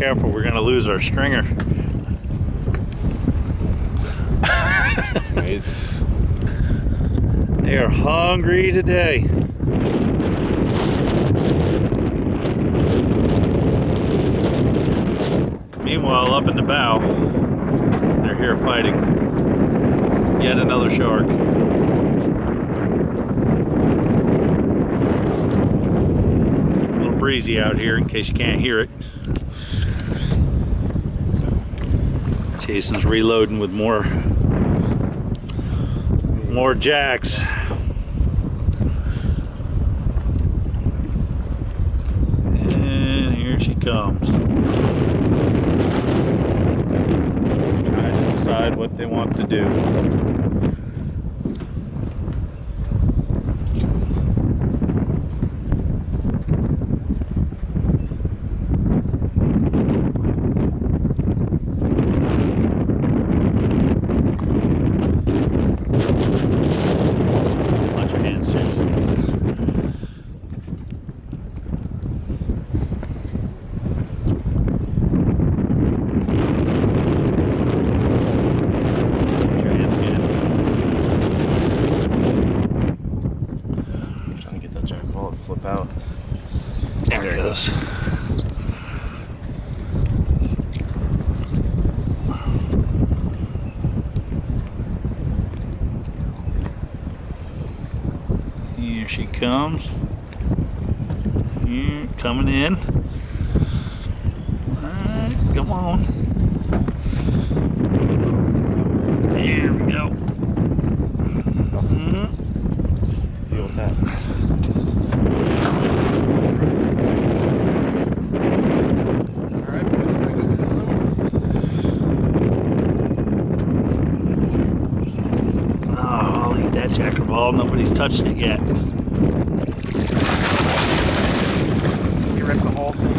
careful, we're gonna lose our stringer. That's amazing. They are hungry today. Meanwhile, up in the bow, they're here fighting yet another shark. A little breezy out here in case you can't hear it. Jason's reloading with more jacks. And here she comes. Trying to decide what they want to do. Flip out. There it goes. Here she comes. Here, coming in. Alright, come on. Here we go. Deal with that. That jacker ball, nobody's touched it yet. You ripped the whole thing.